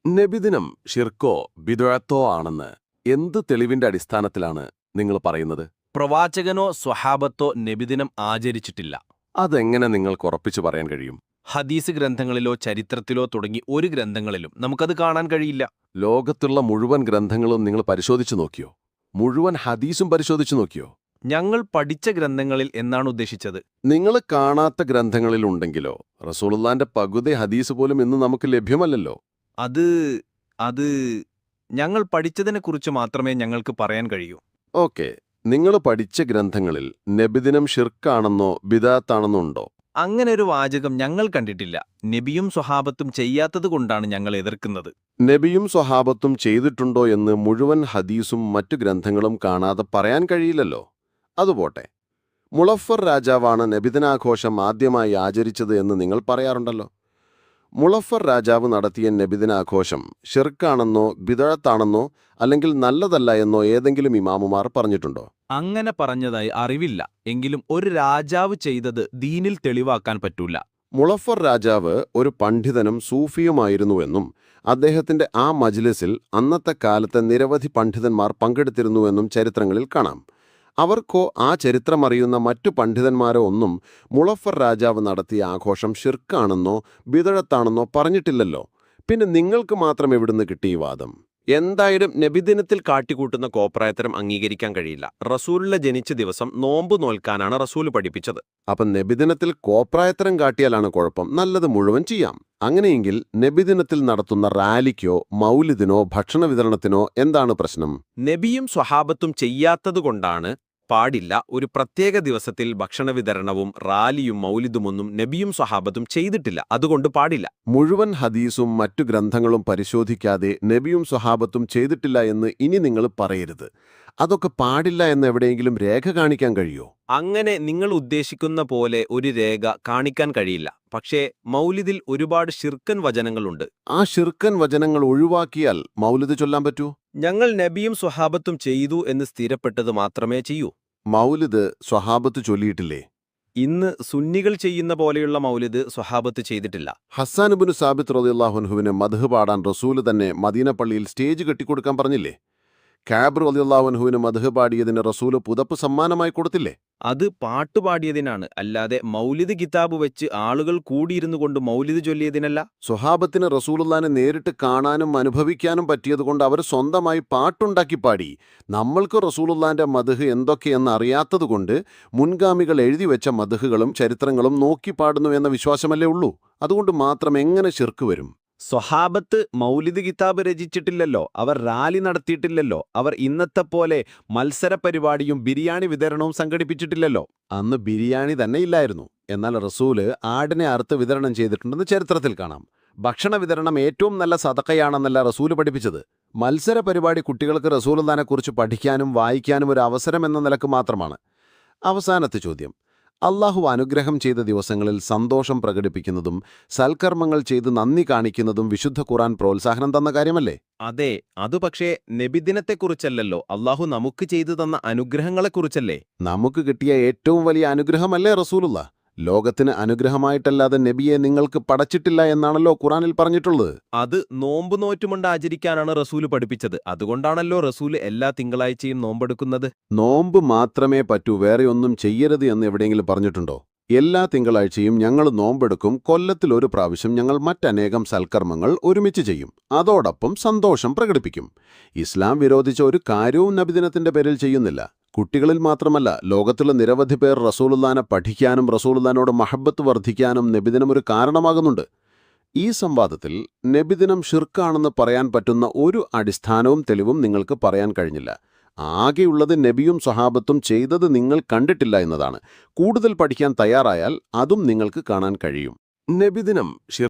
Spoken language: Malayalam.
നബിദിനം ഷിർക്കോ ബിദ്അത്തോ ആണെന്ന് എന്ത് തെളിവിന്റെ അടിസ്ഥാനത്തിലാണ് നിങ്ങൾ പറയുന്നത്? പ്രവാചകനോ സ്വഹാബത്തോ നബിദിനം ആചരിച്ചിട്ടില്ല. അതെങ്ങനെ നിങ്ങൾക്ക് ഉറപ്പിച്ചു പറയാൻ കഴിയും? ഹദീസ് ഗ്രന്ഥങ്ങളിലോ ചരിത്രത്തിലോ തുടങ്ങി ഒരു ഗ്രന്ഥങ്ങളിലും നമുക്കത് കാണാൻ കഴിയില്ല. ലോകത്തുള്ള മുഴുവൻ ഗ്രന്ഥങ്ങളും നിങ്ങൾ പരിശോധിച്ചു നോക്കിയോ? മുഴുവൻ ഹദീസും പരിശോധിച്ചു നോക്കിയോ? ഞങ്ങൾ പഠിച്ച ഗ്രന്ഥങ്ങളിൽ എന്നാണ് ഉദ്ദേശിച്ചത്. നിങ്ങൾ കാണാത്ത ഗ്രന്ഥങ്ങളിൽ ഉണ്ടെങ്കിലോ? റസൂലുള്ളാന്റെ പകുതി ഹദീസ് പോലും ഇന്ന് നമുക്ക് ലഭ്യമല്ലല്ലോ. അത് ഞങ്ങൾ പഠിച്ചതിനെക്കുറിച്ച് മാത്രമേ ഞങ്ങൾക്ക് പറയാൻ കഴിയൂ. ഓക്കെ, നിങ്ങൾ പഠിച്ച ഗ്രന്ഥങ്ങളിൽ നബിദിനം ഷിർക്കാണെന്നോ ബിദഅത്താണെന്നോ ഉണ്ടോ? അങ്ങനെ ഒരു വാചകം ഞങ്ങൾ കണ്ടിട്ടില്ല. നബിയും സ്വഹാബത്തും ചെയ്യാത്തതുകൊണ്ടാണ് ഞങ്ങൾ എതിർക്കുന്നത്. നബിയും സ്വഹാബത്തും ചെയ്തിട്ടുണ്ടോ എന്ന് മുഴുവൻ ഹദീസും മറ്റു ഗ്രന്ഥങ്ങളും കാണാതെ പറയാൻ കഴിയില്ലല്ലോ. അതുപോട്ടെ, മുളഫർ രാജാവാണ് നബിദിനാഘോഷം ആദ്യമായി ആചരിച്ചത് എന്ന് നിങ്ങൾ പറയാറുണ്ടല്ലോ. മുളഫർ രാജാവ് നടത്തിയ നബിദിനാഘോഷം ഷിർക്കാണെന്നോ ബിദ്അത്താണെന്നോ അല്ലെങ്കിൽ നല്ലതല്ല എന്നോ ഏതെങ്കിലും ഇമാമുമാർ പറഞ്ഞിട്ടുണ്ടോ? അങ്ങനെ പറഞ്ഞതായി അറിവില്ല. എങ്കിലും ഒരു രാജാവ് ചെയ്തത് ദീനിൽ തെളിവാക്കാൻ പറ്റൂല. മുളഫർ രാജാവ് ഒരു പണ്ഡിതനും സൂഫിയുമായിരുന്നുവെന്നും അദ്ദേഹത്തിന്റെ ആ മജ്ലിസിൽ അന്നത്തെ കാലത്തെ നിരവധി പണ്ഡിതന്മാർ പങ്കെടുത്തിരുന്നുവെന്നും ചരിത്രങ്ങളിൽ കാണാം. അവർക്കോ ആ ചരിത്രമറിയുന്ന മറ്റു പണ്ഡിതന്മാരോ ഒന്നും മുളഫർ രാജാവ് നടത്തിയ ആഘോഷം ഷിർക്കാണെന്നോ ബിദ്അത്താണെന്നോ പറഞ്ഞിട്ടില്ലല്ലോ. പിന്നെ നിങ്ങൾക്ക് മാത്രം എവിടുന്ന് കിട്ടി ഈ വാദം? എന്തായാലും നബിദിനത്തിൽ കാട്ടിക്കൂട്ടുന്ന കോപ്രായത്തരം അംഗീകരിക്കാൻ കഴിയില്ല. റസൂലുള്ള ജനിച്ച ദിവസം നോമ്പ് നോൽക്കാനാണ് റസൂല് പഠിപ്പിച്ചത്. അപ്പം നബിദിനത്തിൽ കോപ്രായത്തരം കാട്ടിയാലാണ് കുഴപ്പം, നല്ലത് മുഴുവൻ ചെയ്യാം. അങ്ങനെയെങ്കിൽ നബിദിനത്തിൽ നടത്തുന്ന റാലിക്കോ മൗലിദിനോ ഭക്ഷണ വിതരണത്തിനോ എന്താണ് പ്രശ്നം? നബിയും സ്വഹാബത്തും ചെയ്യാത്തതുകൊണ്ടാണ് പാടില്ല. ഒരു പ്രത്യേക ദിവസത്തിൽ ഭക്ഷണ വിതരണവും റാലിയും മൗലിദുമൊന്നും നബിയും സ്വഹാബത്തും ചെയ്തിട്ടില്ല, അതുകൊണ്ട് പാടില്ല. മുഴുവൻ ഹദീസും മറ്റു ഗ്രന്ഥങ്ങളും പരിശോധിക്കാതെ നബിയും സ്വഹാബത്തും ചെയ്തിട്ടില്ല എന്ന് ഇനി നിങ്ങൾ പറയരുത്. അതൊക്കെ പാടില്ല എന്ന് എവിടെയെങ്കിലും രേഖ കാണിക്കാൻ കഴിയോ? അങ്ങനെ നിങ്ങൾ ഉദ്ദേശിക്കുന്ന പോലെ ഒരു രേഖ കാണിക്കാൻ കഴിയില്ല. പക്ഷേ മൗലിദിൽ ഒരുപാട് ശിർക്കൻ വചനങ്ങളുണ്ട്. ആ ഷിർക്കൻ വചനങ്ങൾ ഒഴിവാക്കിയാൽ മൗലിദ് ചൊല്ലാൻ പറ്റൂ? ഞങ്ങൾ നബിയും സ്വഹാബത്തും ചെയ്തു എന്ന് സ്ഥിരപ്പെട്ടത് മാത്രമേ ചെയ്യൂ. മൗലിദ് സ്വഹാബത്ത് ചൊല്ലിയിട്ടില്ലേ? ഇന്ന് സുന്നികൾ ചെയ്യുന്ന പോലെയുള്ള മൗലിദ് സ്വഹാബത്ത് ചെയ്തിട്ടില്ല. ഹസ്സാൻ ഇബ്നു സാബിത്ത് റളിയല്ലാഹു അൻഹുവിന് മദ്ഹ് പാടാൻ റസൂല് തന്നെ മദീന പള്ളിയിൽ സ്റ്റേജ് കെട്ടിക്കൊടുക്കാൻ പറഞ്ഞില്ലേ? കഅബ് റളിയല്ലാഹു അൻഹുവിന് മദ്ഹ് പാടിയതിന് റസൂല് പുതപ്പ് സമ്മാനമായി കൊടുത്തില്ലേ? അത് പാട്ടുപാടിയതിനാണ്, അല്ലാതെ മൗലിദ് കിതാബ് വെച്ച് ആളുകൾ കൂടിയിരുന്നു കൊണ്ട് മൗലിദ് ചൊല്ലിയതിനല്ല. സ്വഹാബത്തിന് റസൂലുള്ളാനെ നേരിട്ട് കാണാനും അനുഭവിക്കാനും പറ്റിയതുകൊണ്ട് അവർ സ്വന്തമായി പാട്ടുണ്ടാക്കി പാടി. നമ്മൾക്ക് റസൂലുള്ളാന്റെ മദ്ഹ് എന്തൊക്കെയെന്ന് അറിയാത്തതുകൊണ്ട് മുൻഗാമികൾ എഴുതിവെച്ച മദ്ഹുകളും ചരിത്രങ്ങളും നോക്കി പാടുന്നു എന്ന വിശ്വാസമല്ലേ ഉള്ളൂ. അതുകൊണ്ട് മാത്രം എങ്ങനെ ശിർക്ക് വരും? സ്വഹാബത്ത് മൗലിദ് കിതാബ് രചിച്ചിട്ടില്ലല്ലോ, അവർ റാലി നടത്തിയിട്ടില്ലല്ലോ, അവർ ഇന്നത്തെ പോലെ മത്സര പരിപാടിയും ബിരിയാണി വിതരണവും സംഘടിപ്പിച്ചിട്ടില്ലല്ലോ. അന്ന് ബിരിയാണി തന്നെ ഇല്ലായിരുന്നു. എന്നാൽ റസൂല് ആടിനെ അറുത്ത് വിതരണം ചെയ്തിട്ടുണ്ടെന്ന് ചരിത്രത്തിൽ കാണാം. ഭക്ഷണ വിതരണം ഏറ്റവും നല്ല സദഖയാണെന്നല്ല റസൂല് പഠിപ്പിച്ചത്. മത്സര പരിപാടി കുട്ടികൾക്ക് റസൂലുള്ളാനെക്കുറിച്ച് പഠിക്കാനും വായിക്കാനും ഒരു അവസരം എന്ന നിലക്ക് മാത്രമാണ്. അവസാനത്തെ ചോദ്യം, അള്ളാഹു അനുഗ്രഹം ചെയ്ത ദിവസങ്ങളിൽ സന്തോഷം പ്രകടിപ്പിക്കുന്നതും സൽക്കർമ്മങ്ങൾ ചെയ്ത് നന്ദി കാണിക്കുന്നതും വിശുദ്ധ ഖുർആൻ പ്രോത്സാഹനം തന്ന കാര്യമല്ലേ? അതെ, അതു പക്ഷേ നബിദിനത്തെക്കുറിച്ചല്ലല്ലോ, അള്ളാഹു നമുക്ക് ചെയ്തു തന്ന അനുഗ്രഹങ്ങളെക്കുറിച്ചല്ലേ. നമുക്ക് കിട്ടിയ ഏറ്റവും വലിയ അനുഗ്രഹമല്ലേ റസൂലുള്ള? ലോകത്തിന് അനുഗ്രഹമായിട്ടല്ലാതെ നബിയെ നിങ്ങൾക്ക് പടച്ചിട്ടില്ല എന്നാണല്ലോ ഖുർആനിൽ പറഞ്ഞിട്ടുള്ളത്. അത് നോമ്പ് നോറ്റുമുണ്ട് ആചരിക്കാനാണ് റസൂല് പഠിപ്പിച്ചത്. അതുകൊണ്ടാണല്ലോ റസൂല് എല്ലാ തിങ്കളാഴ്ചയും നോമ്പെടുക്കുന്നത്. നോമ്പ് മാത്രമേ പറ്റൂ, വേറെ ഒന്നും ചെയ്യരുത് എന്ന് എവിടെയെങ്കിലും പറഞ്ഞിട്ടുണ്ടോ? എല്ലാ തിങ്കളാഴ്ചയും ഞങ്ങൾ നോമ്പെടുക്കും. കൊല്ലത്തിൽ ഒരു പ്രാവശ്യം ഞങ്ങൾ മറ്റനേകം സൽക്കർമ്മങ്ങൾ ഒരുമിച്ച് ചെയ്യും. അതോടൊപ്പം സന്തോഷം പ്രകടിപ്പിക്കും. ഇസ്ലാം വിരോധിച്ച ഒരു കാര്യവും നബിദിനത്തിന്റെ പേരിൽ ചെയ്യുന്നില്ല. കുട്ടികളിൽ മാത്രമല്ല, ലോകത്തുള്ള നിരവധി പേർ റസൂലുള്ളാനെ പഠിക്കാനും റസൂലുള്ളാനോട് മഹബത്ത് വർദ്ധിക്കാനും നബിദിനം ഒരു കാരണമാകുന്നുണ്ട്. ഈ സംവാദത്തിൽ നബിദിനം ഷിർക്കാണെന്ന് പറയാൻ പറ്റുന്ന ഒരു അടിസ്ഥാനവും തെളിവും നിങ്ങൾക്ക് പറയാൻ കഴിഞ്ഞില്ല. ആകെയുള്ളത് നബിയും സ്വഹാബത്തും ചെയ്തത് നിങ്ങൾ കണ്ടിട്ടില്ല എന്നതാണ്. കൂടുതൽ പഠിക്കാൻ തയ്യാറായാൽ അതും നിങ്ങൾക്ക് കാണാൻ കഴിയും. നബിദിനം